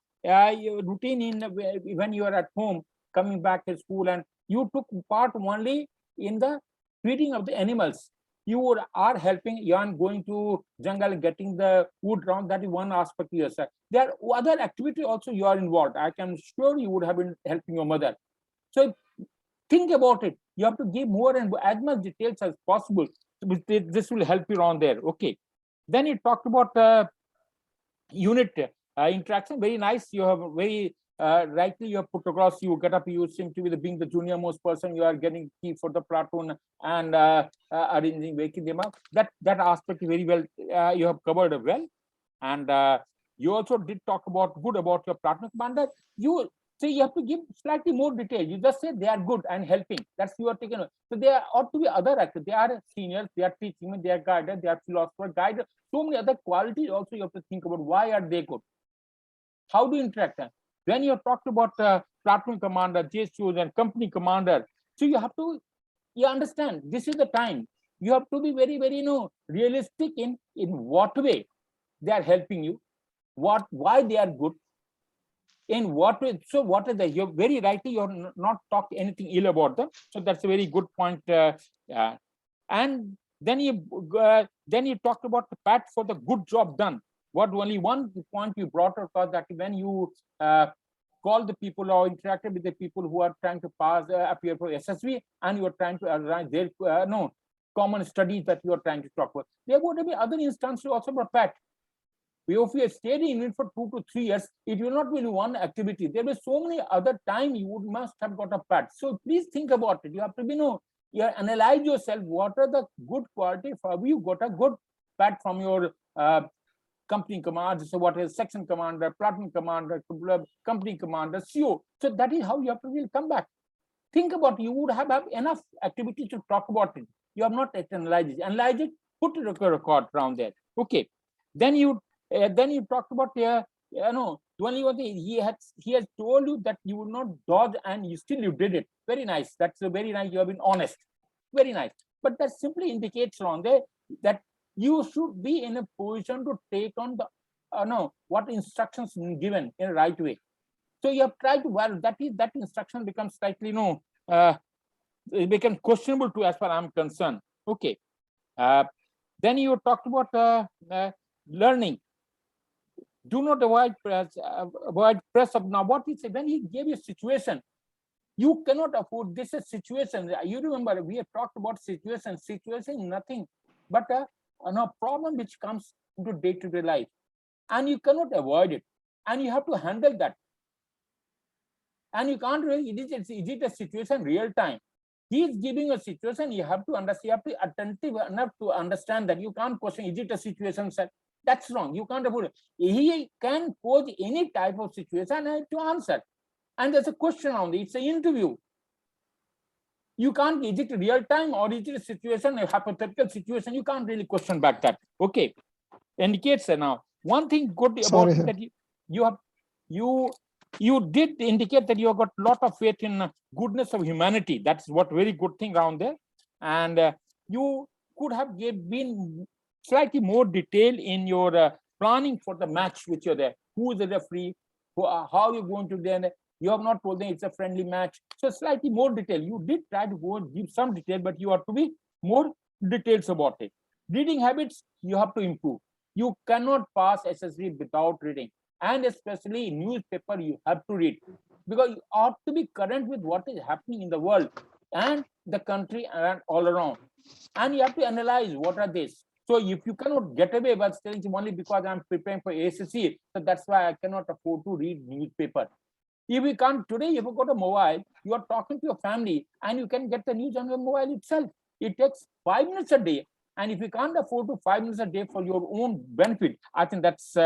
Speaker 1: when you are at home, coming back to school, and you took part only in the feeding of the animals. You are helping, you are going to jungle, getting the wood round. That is one aspect of yourself. There are other activities also you are involved. I can sure you would have been helping your mother. So think about it. You have to give more and as much details as possible. This will help you on there. Okay. Then you talked about unit interaction. Very nice. You have very rightly you have put across. You get up. You seem to be being the junior most person. You are getting key for the platoon and arranging, waking them up. That aspect very well you have covered well. And you also did talk about good about your platoon commander. You say you have to give slightly more detail. You just say they are good and helping. That's you are taking. So there ought to be other actors. They are seniors. They are teaching. They are guided. They are philosopher guide. So many other qualities also you have to think about. Why are they good? How do you interact? When you have talked about platoon commander, JSOs and company commander, so you have to understand this is the time. You have to be very, very realistic in what way they are helping you, why they are good, in what way. So what is that? You're very rightly, you're not talk anything ill about them. So that's a very good point. And then you talked about the pat for the good job done. What only one point you brought up was that when you call the people or interacted with the people who are trying to pass appear for SSV, and you are trying to arrange their common studies that you are trying to talk about. There would be other instances also for PAT. If you stayed in it for 2 to 3 years, it will not be one activity. There will be so many other time you must have got a PAT. So please think about it. You have to be you analyze yourself. What are the good quality for you? Got a good PAT from your company commander. So what is section commander, platoon commander, company commander, CO. So that is how you have to really come back. Think about, you would have enough activity to talk about it. You have not analyzed it. Analyze it, put a record around there. Okay. Then you talked about the only one thing he has told you that you will not dodge, and you did it. Very nice. That's very nice. You have been honest. Very nice. But that simply indicates around there that you should be in a position to take on the what instructions given in a right way. So you have tried to, well, that instruction becomes slightly it becomes questionable too, as far as I'm concerned. Okay. Then you talked about learning. Do not avoid press of. Now, what he said, when he gave you a situation, you cannot afford this is situation. You remember we have talked about situation. Situation, nothing but a problem which comes into day-to-day life, and you cannot avoid it, and you have to handle that. And you can't really, is it a situation real time? He is giving a situation, you have to understand, you have to be attentive enough to understand that. You can't question, is it a situation, sir? That's wrong. You can't afford it. He can pose any type of situation to answer. And there's a question on it. It's an interview. You can't, is it real time or is it a situation, a hypothetical situation? You can't really question back that. Okay. Indicates now. One thing good about it that you did indicate that you have got a lot of faith in goodness of humanity. That's what very good thing around there. And you could have been slightly more detailed in your planning for the match which you're there. Who is the referee? How you're going to then? You have not told them it's a friendly match. So slightly more detail. You did try to go and give some detail, but you have to be more details about it. Reading habits, you have to improve. You cannot pass SSD without reading. And especially newspaper, you have to read, because you ought to be current with what is happening in the world and the country and all around. And you have to analyze what are these. So if you cannot get away by saying only because I'm preparing for ACC, so that's why I cannot afford to read newspaper. If you can't today, if you got a mobile, you are talking to your family and you can get the news on your mobile itself. It takes 5 minutes a day. And if you can't afford to 5 minutes a day for your own benefit, I think that's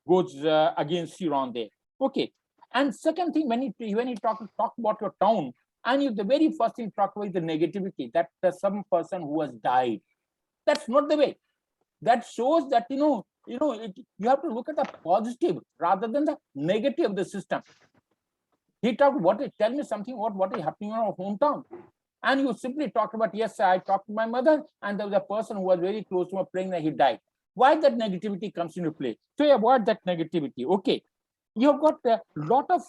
Speaker 1: goes against you on there. Okay. And second thing, when you talk about your town, and the very first thing you talk about is the negativity, that there's some person who has died. That's not the way. That shows that you have to look at the positive rather than the negative of the system. He talked tell me something about what is happening in our hometown. And you simply talked about, yes, I talked to my mother, and there was a person who was very close to her praying that he died. Why that negativity comes into play? So you avoid that negativity. Okay. You have got a lot of,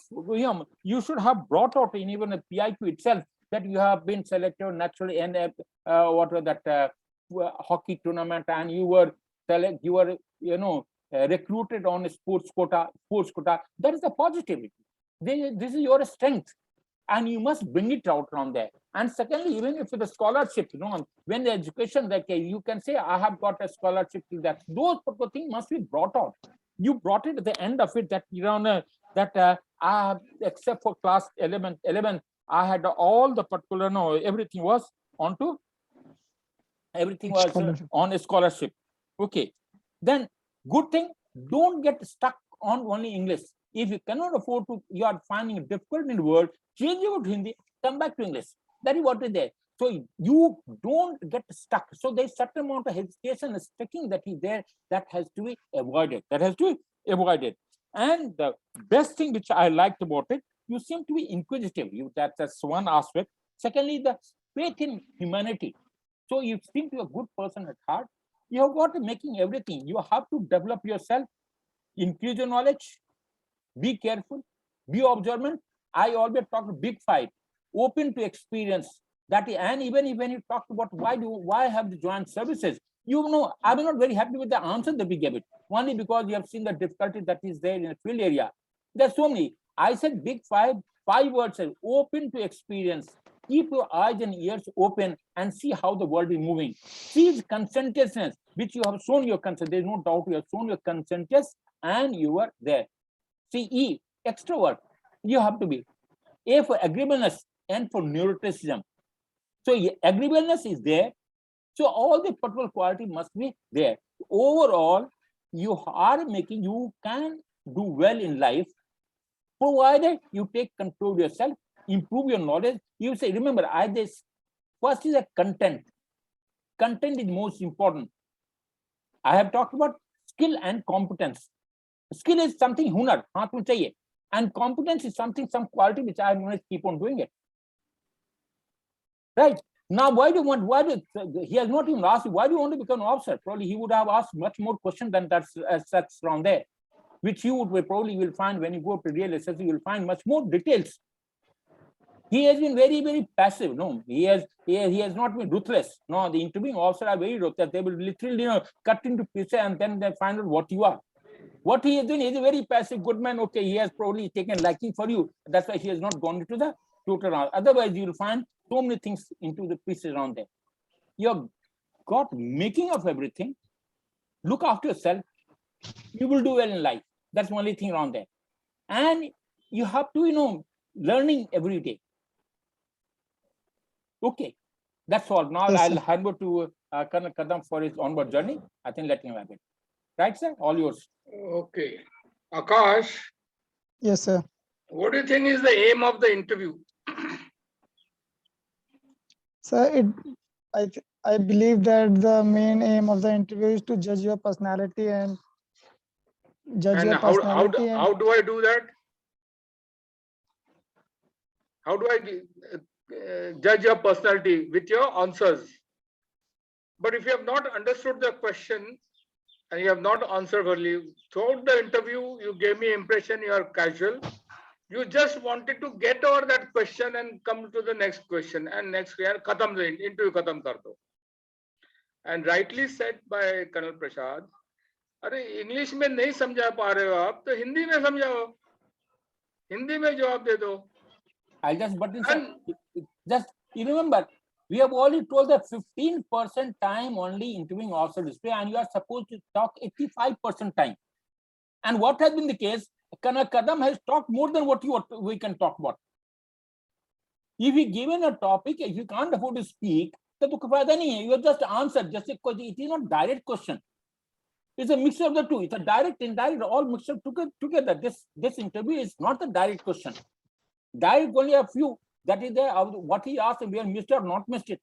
Speaker 1: you should have brought out in even a PIQ itself that you have been selected naturally in hockey tournament, and you were recruited on a sports quota. That is the positivity. This is your strength, and you must bring it out from there. And secondly, even if the scholarship, when the education, that you can say, I have got a scholarship to that. Those things must be brought out. You brought it at the end of it that I have, except for class 11, I had all the particular, everything was on a scholarship. Okay. Then good thing, don't get stuck on only English. If you cannot afford to, you are finding it difficult in the world, change your to Hindi, come back to English. That is what is there. So you don't get stuck. So there's certain amount of hesitation, sticking that is there, that has to be avoided. And the best thing which I liked about it, you seem to be inquisitive. That's one aspect. Secondly, the faith in humanity. So you seem to be a good person at heart. You have got to making everything. You have to develop yourself, increase your knowledge, be careful, be observant. I always talk big five, open to experience. And even when you talked about why have the joint services, I'm not very happy with the answer that we gave it. Only because you have seen the difficulty that is there in the field area. There's so many. I said big five words: open to experience. Keep your eyes and ears open and see how the world is moving. See conscientiousness, which you have shown your consent. There's no doubt you have shown your conscientious and you are there. See, E, extrovert, you have to be. A for agreeableness and for neuroticism. So agreeableness is there. So all the particular quality must be there. Overall, you can do well in life, provided you take control of yourself improve your knowledge, you say, remember, first is a content. Content is most important. I have talked about skill and competence. Skill is something hunar, haath mein chahiye, and competence is something, some quality which I want to keep on doing it. Right? Now, he has not even asked you, why do you want to become an officer? Probably he would have asked much more questions than that as such from there, which you would probably will find when you go to real SSC, you will find much more details. He has been very, very passive. No, he has not been ruthless. No, the interviewing officer are very ruthless. They will literally, cut into pieces and then they find out what you are. What he is doing is a very passive good man. Okay, he has probably taken liking for you. That's why he has not gone into the tutor. Otherwise, you will find so many things into the pieces around there. You've got making of everything. Look after yourself. You will do well in life. That's the only thing around there. And you have to, learning every day. Okay, that's all. Now
Speaker 3: Yes,
Speaker 1: I'll
Speaker 3: sir.
Speaker 1: hand over to Colonel Kadam for his onward journey. I think let him have it. Right, sir? All yours.
Speaker 2: Okay. Akash,
Speaker 3: Yes, sir.
Speaker 2: what do you think is the aim of the interview?
Speaker 3: Sir, I believe that the main aim of the interview is to judge your personality and
Speaker 2: And how do I do that? How do I judge your personality? With your answers. But if you have not understood the question and you have not answered early, throughout the interview, you gave me impression you are casual. You just wanted to get over that question and come to the next question and next khatam the interview khatam kar do. And rightly said by Colonel Prasad, अरे English में नहीं समझा पा रहे हो आप तो हिंदी में समझाओ, हिंदी में जवाब दे दो.
Speaker 1: I'll just just you remember, we have already told that 15% time only interviewing officer display, and you are supposed to talk 85% time. And what has been the case? Colonel Kadam has talked more than what we can talk about. If you given a topic, if you can't afford to speak, then you have just answered. Just because it is not direct question. It's a mixture of the two. It's a direct, indirect, all mixed together. This interview is not a direct question. Direct only a few. That is there. What he asked, we have missed or not missed it.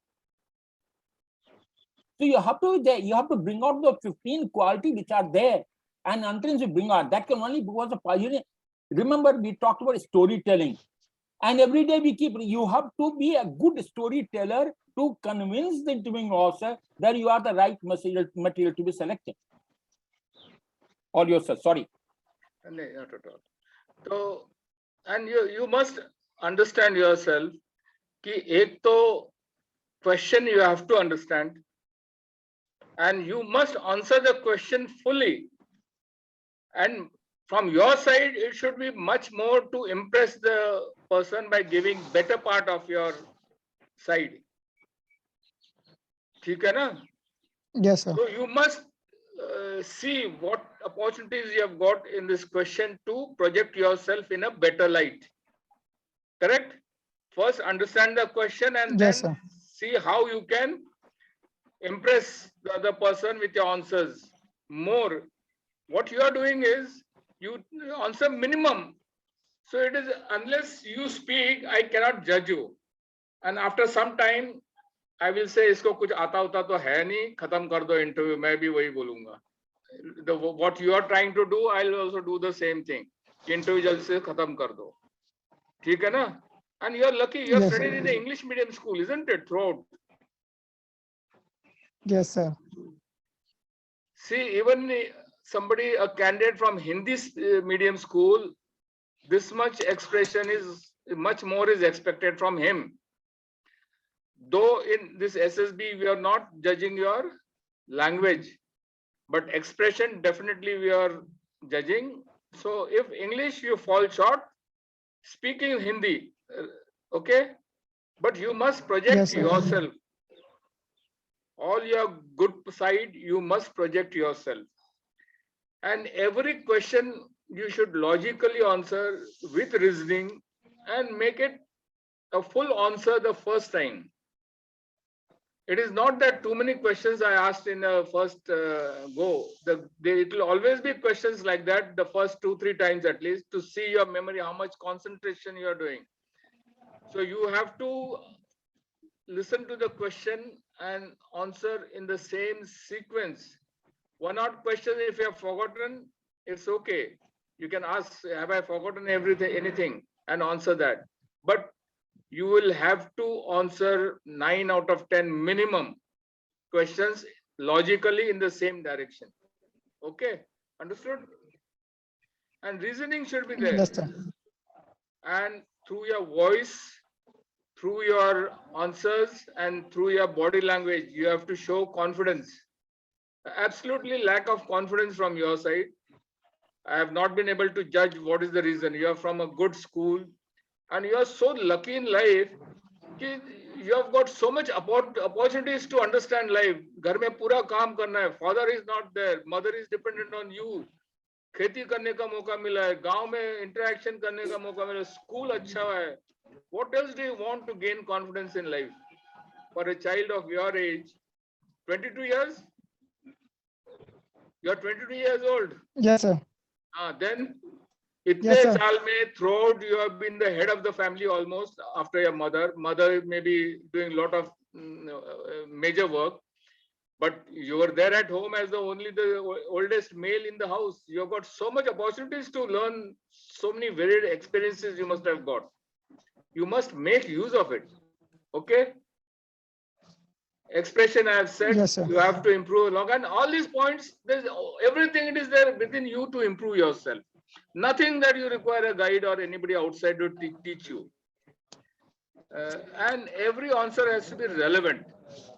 Speaker 1: So you have to you have to bring out the 15 quality which are there, and until you bring out, that can only because of pioneer. Remember, we talked about storytelling, and every day you have to be a good storyteller to convince the interviewing officer that you are the right material to be selected. All yourself, sorry.
Speaker 2: No, not at all. So, and you must understand yourself कि एक तो question you have to understand and you must answer the question fully, and from your side it should be much more to impress the person by giving better part of your side. ठीक है ना?
Speaker 3: Yes, sir.
Speaker 2: So you must see what opportunities you have got in this question to project yourself in a better light. Correct? First understand the question and
Speaker 3: Yes,
Speaker 2: then
Speaker 3: sir.
Speaker 2: see how you can impress the other person with your answers more. What you are doing is you answer minimum. So it is unless you speak, I cannot judge you. And after some time, I will say इसको कुछ आता होता तो है नहीं, खत्म कर दो interview, मैं भी वही बोलूँगा. What you are trying to do, I will also do the same thing. Interview जल्दी से खत्म कर दो. ठीक है ना? And you are lucky, you are
Speaker 3: Yes,
Speaker 2: studied
Speaker 3: sir.
Speaker 2: in the English medium school, isn't it? Throughout.
Speaker 3: Yes, sir.
Speaker 2: See, even somebody, a candidate from Hindi medium school, this much expression is much more is expected from him. Though in this SSB, we are not judging your language, but expression definitely we are judging. So if English you fall short, speaking Hindi, okay, but you must project
Speaker 3: Yes, sir.
Speaker 2: yourself. All your good side, you must project yourself. And every question you should logically answer with reasoning and make it a full answer the first time. It is not that too many questions I asked in the first go. It will always be questions like that the first 2-3 times at least to see your memory, how much concentration you are doing. So you have to listen to the question and answer in the same sequence. One odd question, if you have forgotten, it's okay. You can ask, have I forgotten anything, and answer that. But you will have to answer 9 out of 10 minimum questions logically in the same direction. Okay, understood? And reasoning should be there.
Speaker 3: Yes, sir.
Speaker 2: And through your voice, through your answers, and through your body language, you have to show confidence. Absolutely lack of confidence from your side. I have not been able to judge what is the reason. You are from a good school and you are so lucky in life. You have got so much opportunities to understand life. घर में पूरा काम करना है. Father is not there. Mother is dependent on you. खेती करने का मौका मिला है. गांव में interaction करने का मौका मिला है. School अच्छा है. What else do you want to gain confidence in life? For a child of your age, 22 years? You are 22 years old.
Speaker 3: Yes, sir.
Speaker 2: Then itne
Speaker 3: Yes, sir.
Speaker 2: saal mein throughout you have been the head of the family almost after your mother. Mother may be doing a lot of major work, but you were there at home as the oldest male in the house. You have got so much opportunities to learn, so many varied experiences you must have got. You must make use of it. Okay? Expression I have said,
Speaker 3: Yes, sir.
Speaker 2: you have to improve along, and all these points, there's everything it is there within you to improve yourself. Nothing that you require a guide or anybody outside to teach you. And every answer has to be relevant.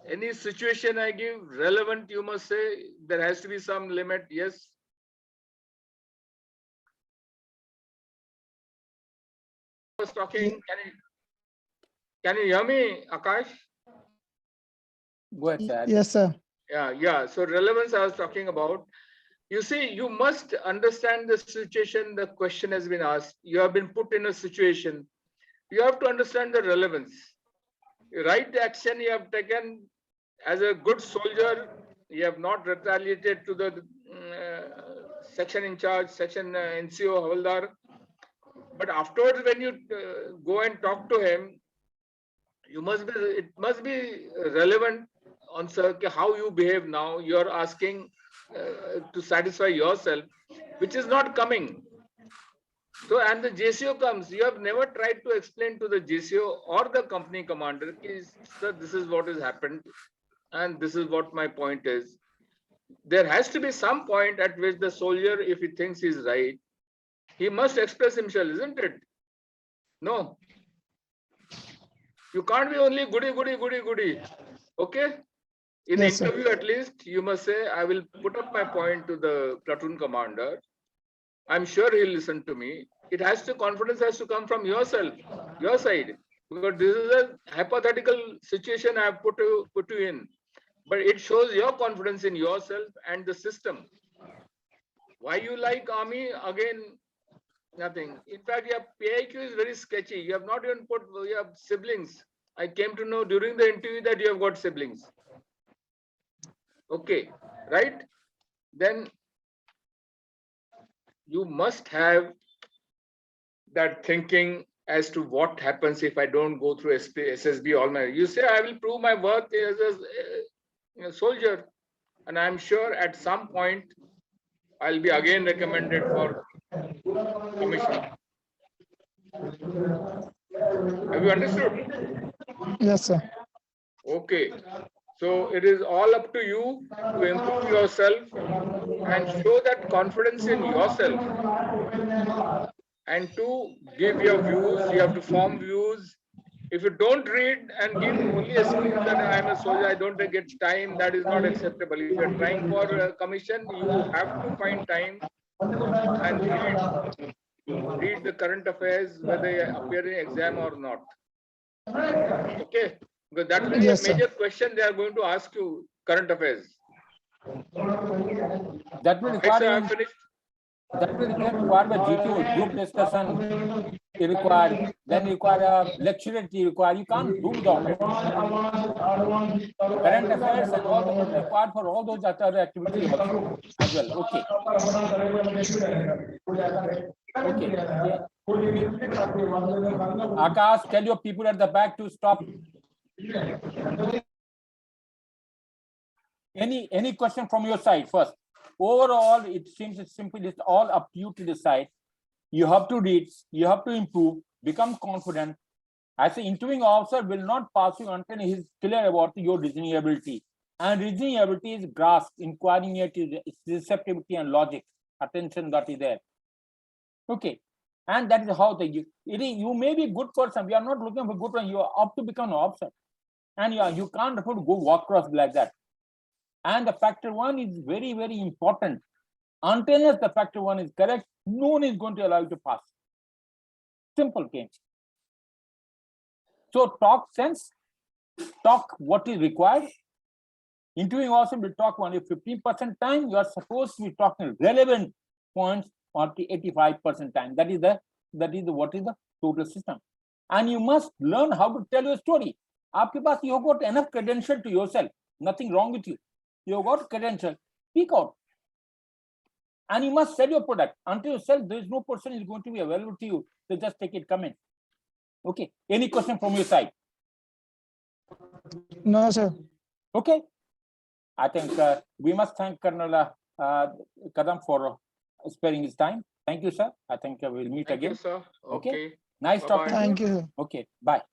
Speaker 2: Any situation I give, relevant, you must say. There has to be some limit. Yes. I was talking. Can you hear me, Akash?
Speaker 1: Go ahead, sir.
Speaker 3: Yes, sir.
Speaker 2: Yeah. So relevance I was talking about. You see, you must understand the situation the question has been asked. You have been put in a situation. You have to understand the relevance. Right action you have taken as a good soldier. You have not retaliated to the section in charge, section NCO Havaldar. But afterwards, when you go and talk to him, it must be relevant answer how you behave now. You are asking to satisfy yourself, which is not coming. So, and the JCO comes. You have never tried to explain to the JCO or the company commander, sir, this is what has happened, and this is what my point is. There has to be some point at which the soldier, if he thinks he's right, he must express himself, isn't it? No. You can't be only goody. Okay? In
Speaker 3: Yes, sir.
Speaker 2: interview, at least, you must say, I will put up my point to the platoon commander. I'm sure he'll listen to me. Confidence has to come from yourself, your side. Because this is a hypothetical situation I have put you in. But it shows your confidence in yourself and the system. Why you like army? Again, nothing. In fact, your PIQ is very sketchy. You have not even put your siblings. I came to know during the interview that you have got siblings. Okay, right? Then you must have that thinking as to what happens if I don't go through SSB all my. You say I will prove my worth as a soldier, and I'm sure at some point I'll be again recommended for commission. Have you understood?
Speaker 3: Yes, sir.
Speaker 2: Okay. So it is all up to you to improve yourself and show that confidence in yourself, and to give your views. You have to form views. If you don't read and give only excuse that I am a soldier, I don't get time, that is not acceptable. If you are trying for a commission, you have to find time and read the current affairs, whether they appear in exam or not. Okay, because that will be
Speaker 3: Yes,
Speaker 2: a major question they are going to ask you, current affairs.
Speaker 1: That will
Speaker 2: Right, sir, I
Speaker 1: require
Speaker 2: have finished.
Speaker 1: that will require the GTO group discussion. You require, then require a lecture. You can't do without it. Current affairs and all those required for all those other activities also as well. Okay. Okay. Yeah. Akash, tell your people at the back to stop. Any question from your side first? Overall, it seems it's simple. It's all up to you to decide. You have to read. You have to improve. Become confident. As an interviewing officer will not pass you until he is clear about your reasoning ability. And reasoning ability is grasp, inquiring, its receptivity and logic, attention that is there. Okay. And that is how you may be a good person. We are not looking for good person. You are up to become an officer. And you can't afford to go walk across like that. And the factor one is very, very important. Until the factor one is correct, no one is going to allow you to pass. Simple game. So talk sense, talk what is required. Interviewing also will talk only 15% time. You are supposed to be talking relevant points or 85% time. That is what is the total system. And you must learn how to tell your story. You have got enough credential to yourself. Nothing wrong with you. You have got credential. Speak out. And you must sell your product. Until you sell, there is no person is going to be available to you. So just take it, come in. Okay. Any question from your side?
Speaker 3: No, sir.
Speaker 1: Okay. I think we must thank Colonel Kadam for sparing his time. Thank you, sir. I think we'll meet
Speaker 2: Thank
Speaker 1: again.
Speaker 2: you, sir. Okay.
Speaker 1: Nice
Speaker 2: Bye-bye.
Speaker 1: talking to you.
Speaker 3: Thank you, sir.
Speaker 1: Okay. Bye.